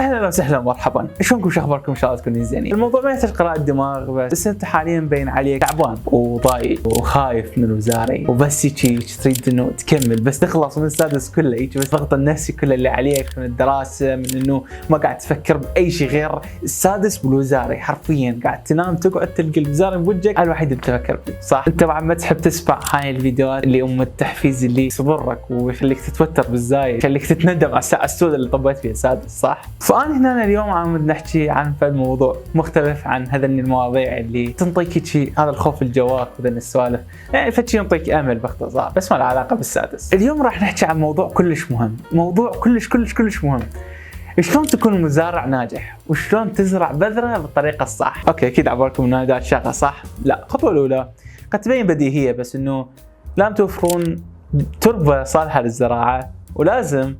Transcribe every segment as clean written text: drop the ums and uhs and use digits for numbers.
اهلا وسهلا ومرحبا، شلونكم؟ شو اخباركم؟ ان شاء الله تكونوا زينين. الموضوع ما يحتاج قراءة دماغ، بس انت حاليا باين عليك تعبان وضايق وخايف من الوزاري، وبس هيك تريد انه تكمل بس تخلص من السادس كله، هيك بس الضغط النفسي كله اللي عليك من الدراسة، من انه ما قاعد تفكر باي شيء غير السادس والوزاري. حرفيا قاعد تنام تقعد تلقى الوزاري بوجهك، الوحيد اللي تفكر فيه، صح؟ انت طبعا ما تحب تسمع هاي الفيديوهات اللي التحفيز اللي يصبرك ويخليك تتوتر بالزايد، يخليك تتندم على الساعة السوداء اللي طبيت فيها سادس، صح؟ فأنا هنا اليوم عم نحكي عن موضوع مختلف عن هذني المواضيع اللي تنطيك شيء، هذا الخوف الجواك وذن السوالف، يعني فتشي ينطيك امل باختصار، بس ما له علاقة بالسادس. اليوم راح نحكي عن موضوع كلش مهم، موضوع كلش مهم. شلون تكون مزارع ناجح؟ وشلون تزرع بذرة بالطريقة الصح؟ اوكي اكيد عبالكم انه هذا شغلة صح؟ لا، الخطوة الأولى قد تبين بديهية، بس انه لازم توفرون تربة صالحة للزراعة، ولازم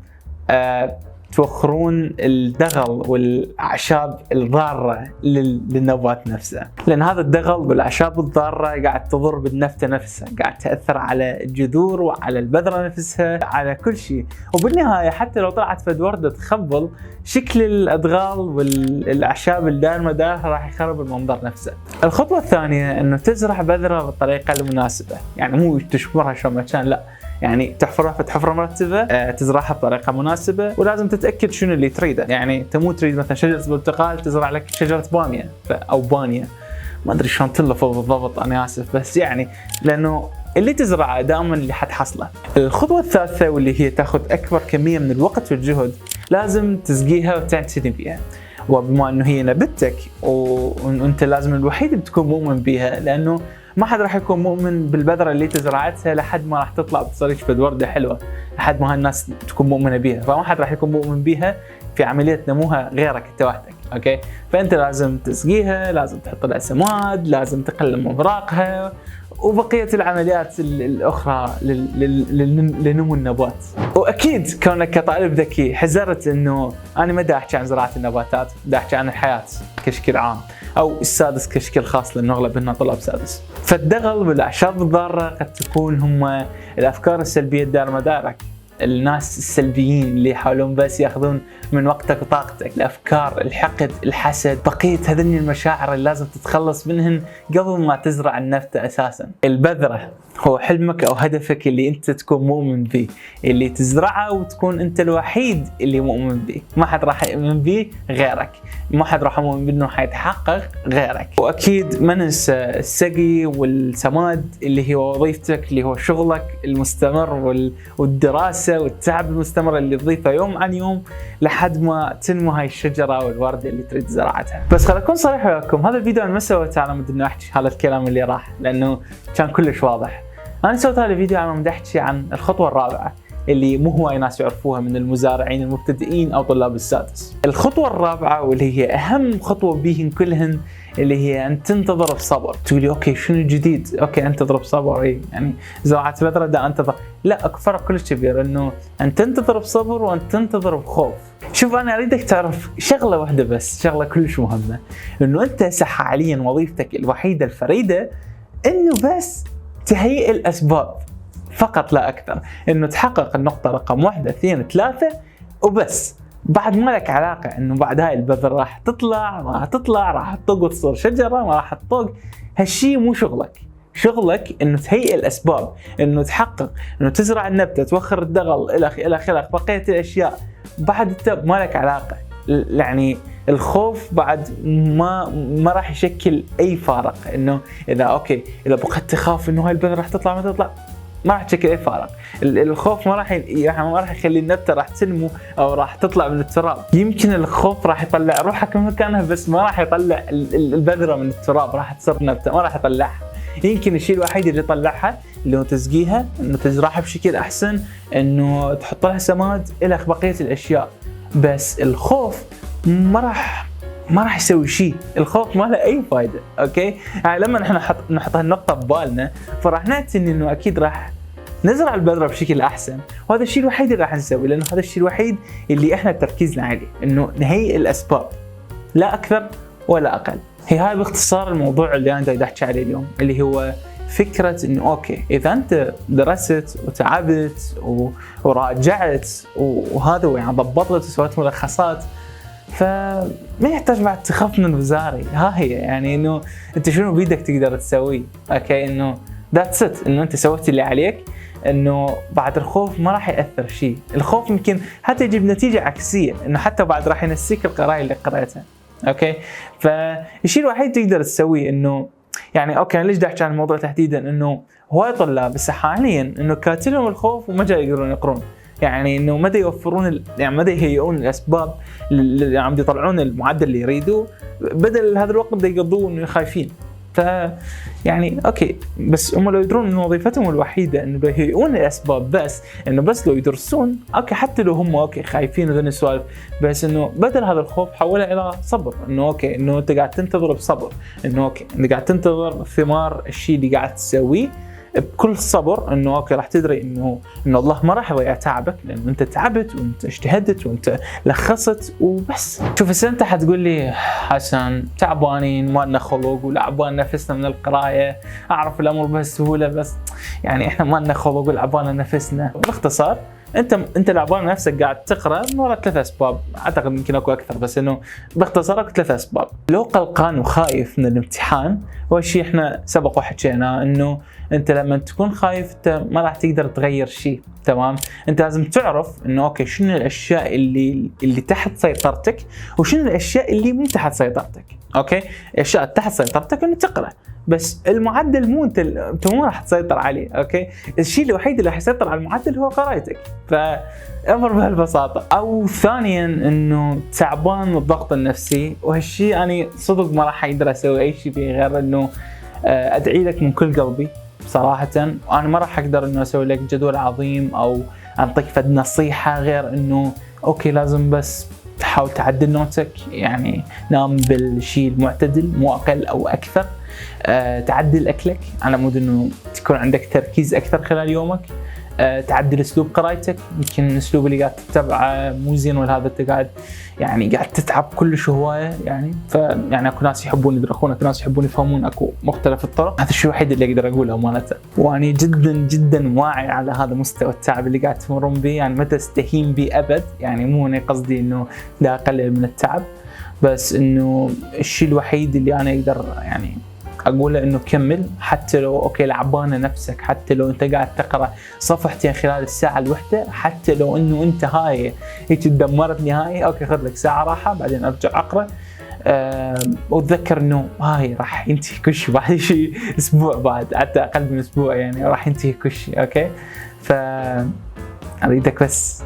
توخرون الدغل والأعشاب الضارة للنبات نفسه، لأن هذا الدغل والأعشاب الضارة قاعد تضر بالنبتة نفسها، قاعد تأثر على الجذور وعلى البذرة نفسها، على كل شيء، وبالنهاية حتى لو طلعت فد وردة تخبل، شكل الأدغال والأعشاب الدائمة داخل راح يخرب المنظر نفسه. الخطوة الثانية إنه تزرع بذرة بالطريقة المناسبة، يعني مو تشمرها شو ما كان، لا، يعني تحفرها فتحفرة مرتبة، تزرعها بطريقة مناسبة، ولازم تتأكد شنو اللي تريده. يعني انت مو تريد مثلا شجرة برتقال تزرع لك شجرة بامية او بانية، ما ادري شلون تلفظ بالضبط، انا اسف، بس يعني لانه اللي تزرعه دائما اللي حتحصله. الخطوة الثالثة واللي هي تاخذ اكبر كمية من الوقت والجهد، لازم تسقيها وتعتني بها، وبما انه هي نبتك وانت لازم الوحيد اللي تكون مؤمن بها، لانه ما حد راح يكون مؤمن بالبذرة اللي تزرعتها لحد ما راح تطلع بتصير فد وردة حلوة، لحد ما هالناس تكون مؤمنة بها، فما حد راح يكون مؤمن بها في عملية نموها غيرك انت وحدك، اوكي؟ فانت لازم تسقيها، لازم تحط لها سماد، لازم تقلم اوراقها، وبقية العمليات الأخرى لنمو النبات. وأكيد كونك كطالب ذكي حذرت إنه أنا ما دا أحكي عن زراعة النباتات، دا أحكي عن الحياة كشكل عام، أو السادس كشكل خاص، لأنه أغلب منا طلاب سادس. فالدغل والأعشاب الضارة قد تكون هم الأفكار السلبية الدائرة مدارك، الناس السلبيين اللي يحاولون بس ياخذون من وقتك وطاقتك، الافكار، الحقد، الحسد، بقيه هذني المشاعر اللي لازم تتخلص منهن قبل ما تزرع النبته اساسا. البذره هو حلمك او هدفك اللي انت تكون مؤمن به، اللي تزرعه وتكون انت الوحيد اللي مؤمن به، ما حد راح يؤمن به غيرك، ما حد راح يؤمن بانه حيتحقق غيرك. واكيد ما ننسى السقي والسماد اللي هي وظيفتك، اللي هو شغلك المستمر والدراسه والتعب المستمر اللي تضيفه يوم عن يوم لحد ما تنمو هاي الشجره والورده اللي تريد زراعتها. بس خليني اكون صريح وياكم، هذا الفيديو انا ما سويته على مود اني احكي هذا الكلام اللي راح، لانه كان كلش واضح. انا سويت هذا الفيديو على مود احكي عن الخطوه الرابعه اللي مو هواي ناس يعرفوها من المزارعين المبتدئين او طلاب السادس. الخطوه الرابعه واللي هي اهم خطوه بيهن كلهن، اللي هي ان تنتظر بصبر. تقولي اوكي شنو الجديد؟ اوكي انتظر بصبر، يعني زراعه بذره دا انتظر، لا، اكو فرق كلش كبير، انه ان تنتظر بصبر وان تنتظر بخوف. شوف انا اريدك تعرف شغله واحده بس، شغله كلش مهمه، انه انت هسه حاليا وظيفتك الوحيده الفريده انه بس تهيئ الاسباب فقط لا اكثر، انه تحقق النقطه رقم 1 2 3 وبس. بعد ما لك علاقه انه بعد هاي البذره راح تطلع ما راح تطلع، راح تطق وتصير شجره ما راح تطق، هالشيء مو شغلك. شغلك انه تهيئ الاسباب، انه تحقق، انه تزرع النبته، توخر الدغل، الى بقيه الاشياء. بعد انت ما لك علاقه، يعني الخوف بعد ما راح يشكل اي فارق، انه اذا بقيت تخاف انه هاي البذره راح تطلع ما تطلع، ما راح تشكل اي فارق. الخوف ما راح يخلي النبته راح تنمو او راح تطلع من التراب. يمكن الخوف راح يطلع روحك من مكانها، بس ما راح يطلع البذره من التراب، راح تصير نبته ما راح يطلعها. يمكن الشيء الوحيد اللي يطلعها اللي هو تسقيها، انه تزرعها بشكل احسن، انه تحط لها سماد، الى بقيه الاشياء. بس الخوف ما راح يسوي شيء، الخوف ما له اي فائده، اوكي؟ يعني لما نحن نحط هالنقطه ببالنا، فراح نعتني انه اكيد راح نزرع البذره بشكل احسن، وهذا الشيء الوحيد اللي راح نسويه، لانه هذا الشيء الوحيد اللي احنا تركيزنا عليه، انه نهيئ الاسباب لا اكثر ولا اقل. هاي باختصار الموضوع اللي انا احكي عليه اليوم، اللي هو فكره انه اوكي اذا انت درست وتعبت وراجعت وهذا يعني ضبطت وسويت ملخصات، فما يحتاج بعد تخاف من الوزاري. ها هي يعني انه انت شنو بيدك تقدر تسويه. اوكي انه ذاتس ات، انه انت سويت اللي عليك، انه بعد الخوف ما راح ياثر شيء. الخوف يمكن حتى يجيب نتيجه عكسيه، انه حتى بعد راح ينسيك القرايه اللي قريتها. اوكي فالشيء الوحيد تقدر تسويه انه يعني اوكي ليش بدي احكي عن الموضوع تحديدا، انه هواي طلاب بس حاليا انه كاتلهم الخوف وما جاي يقدرون يقرون، يعني انه ما يوفرون يعني ما يهيئون الاسباب اللي عم يطلعون المعدل اللي يريدوه، بدل هذا الوقت بده يقضوه انه خايفين. ف يعني اوكي بس هم لو يدرون ان وظيفتهم الوحيده انه يهيئون الاسباب، بس انه بس لو يدرسون اوكي حتى لو هم اوكي خايفين وذن السوالف، بس انه بدل هذا الخوف حولها الى صبر، انه اوكي انه انت قاعد تنتظر بصبر، انه اوكي انت قاعد تنتظر ثمار الشيء اللي قاعد تسويه بكل صبر، انه اوكي راح تدري انه الله ما راح يضيع تعبك، لانه انت تعبت وانت اجتهدت وانت لخصت وبس. شوف هسه انت حتقول لي حسن تعبانين ما لنا خلق ولعبان نفسنا من القرايه، اعرف الامر بهالسهوله، بس يعني احنا ما لنا خلق ولعبان نفسنا. باختصار انت لعبان نفسك قاعد تقرا من وراء 3 اسباب، اعتقد يمكن اكو اكثر، بس انه باختصار 3 اسباب. لو قلقان وخايف من الامتحان، هو الشيء احنا سبق وحكينا انه انت لما تكون خايف انت ما راح تقدر تغير شيء، تمام؟ انت لازم تعرف انه اوكي شنو الاشياء اللي تحت سيطرتك وشنو الاشياء اللي مو تحت سيطرتك. اوكي الاشياء تحت سيطرتك انه تقرا، بس المعدل مو انت مو راح تسيطر عليه. اوكي الشيء الوحيد اللي راح يسيطر على المعدل هو قرايتك، فامر بهالبساطه. او ثانيا انه تعبان من الضغط النفسي، وهالشيء يعني صدق ما راح اقدر اسوي اي شيء فيه غير انه ادعي لك من كل قلبي صراحه. انا ما راح اقدر انه اسوي لك جدول عظيم او انطيك فد نصيحه غير انه اوكي لازم بس تحاول تعدل نوتك، يعني نام بالشيء المعتدل مو اقل او اكثر. تعدل اكلك على مود انه تكون عندك تركيز اكثر خلال يومك. تعدل اسلوب قرايتك، يمكن الاسلوب اللي قاعد تتبعه مو زين، ولا هذا انت قاعد تتعب كلش هوايه يعني. فيعني اكو ناس يحبون يدركون، اكو ناس يحبون يفهمون، اكو مختلف الطرق. هذا الشيء الوحيد اللي اقدر اقوله امانه، واني جدا جدا واعي على هذا مستوى التعب اللي قاعد تمرون به، يعني ما تستهين به ابد، يعني مو انا قصدي انه لا اقلل من التعب، بس انه الشيء الوحيد اللي انا اقدر يعني اقوله انه كمل، حتى لو اوكي لعبانه نفسك، حتى لو انت قاعد تقرا صفحتين خلال الساعه الوحده، حتى لو انه انت هاي هيك تدمرت نهائي، اوكي خذ لك ساعه راحه بعدين ارجع اقرا. وتذكر انه هاي راح ينتهي كل شيء بعد شيء اسبوع، بعد حتى اقل من اسبوع يعني راح ينتهي كل شيء. اوكي اريدك بس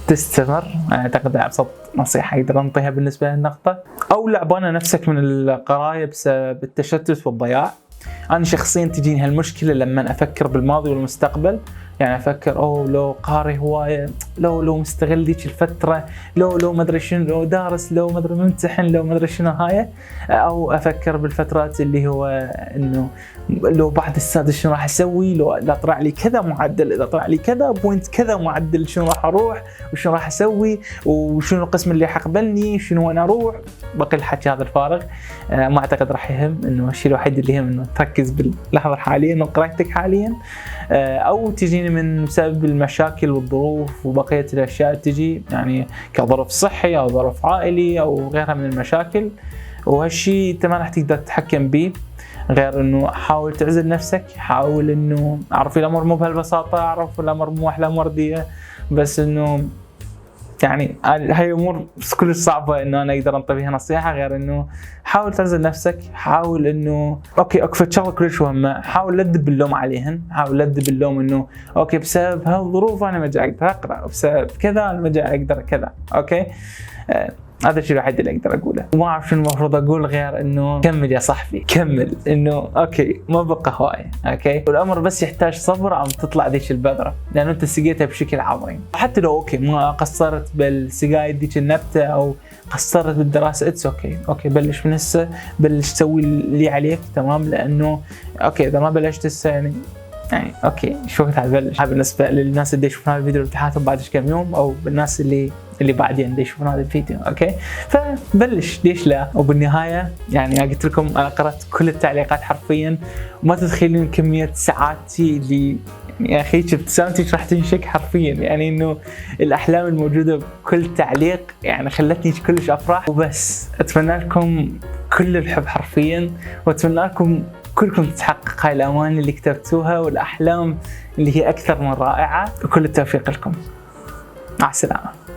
تستمر. اعتقد ابسط نصيحه اقدر انطيها بالنسبه للنقطه. او لعبانه نفسك من القرايه بسبب التشتت والضياع. انا شخصيا تجيني هالمشكله لما افكر بالماضي والمستقبل، يعني افكر لو قاري هوايه، لو مستغل ذيك الفتره، لو ما ادري شنو، لو دارس، لو ما ادري ممتحن، لو ما ادري شنو هاي. او افكر بالفترات اللي هو انه لو بعد السادس شنو راح اسوي، لو اذا طلع لي كذا معدل، اذا طلع لي كذا بوينت كذا معدل، شنو راح اروح وشنو راح اسوي وشنو القسم اللي حقبلني، شنو وين اروح. بقي الحكي هذا الفارغ ما اعتقد راح يهم. انه الشيء الوحيد اللي يهم انه تركز باللحظه الحاليه وقراءتك حاليا. او تجيني من بسبب المشاكل والظروف وبقيه الاشياء تجي، يعني كظرف صحي او ظرف عائلي او غيرها من المشاكل، وهالشيء انت ما راح تقدر تتحكم به غير انه حاول تعزل نفسك. حاول انه اعرف الامر مو بهالبساطه، اعرف الامر مو احلام ورديه، بس انه يعني هاي امور كلش صعبه انه انا اقدر انطي بها نصيحه غير انه حاول تعزل نفسك. حاول انه اوكي اكفت شغله كلش مهمه، حاول لا تدب اللوم عليهن، حاول لا تدب اللوم انه اوكي بسبب هالظروف انا ما جاي اقدر اقرا، وبسبب كذا انا ما جاي اقدر كذا. اوكي هذا الشيء الوحيد اللي اقدر اقوله. ما اعرف شنو المفروض اقول غير انه كمل يا صاحبي، كمل. انه اوكي ما بقى هوايه، اوكي والامر بس يحتاج صبر عم تطلع ذيك البذره، لانه انت سقيتها بشكل عظيم. حتى لو اوكي ما قصرت بالسقايه ذيك النبته او قصرت بالدراسه، اتس اوكي بلش من هسه، بلش سوي اللي عليك، تمام؟ لانه اوكي اذا ما بلشت هسه يعني اوكي شو وقت حتبلش. بالنسبه للناس اللي يشوفون هذا الفيديو امتحاناتهم بعد كم يوم، او بالناس اللي اللي بعدين دي يشوفون هذا الفيديو. اوكي، فبلش ليش لا. وبالنهايه يعني قلت لكم انا قرأت كل التعليقات حرفيا، وما تتخيلون كميه سعادتي اللي يعني يا اخي ابتسامتك راح تنشك حرفيا، يعني انه الاحلام الموجوده بكل تعليق يعني خلتني كلش افرح. وبس اتمنى لكم كل الحب حرفيا، واتمنى لكم كلكم تتحقق هاي الاماني اللي كتبتوها والاحلام اللي هي اكثر من رائعه، وكل التوفيق لكم. مع السلامه.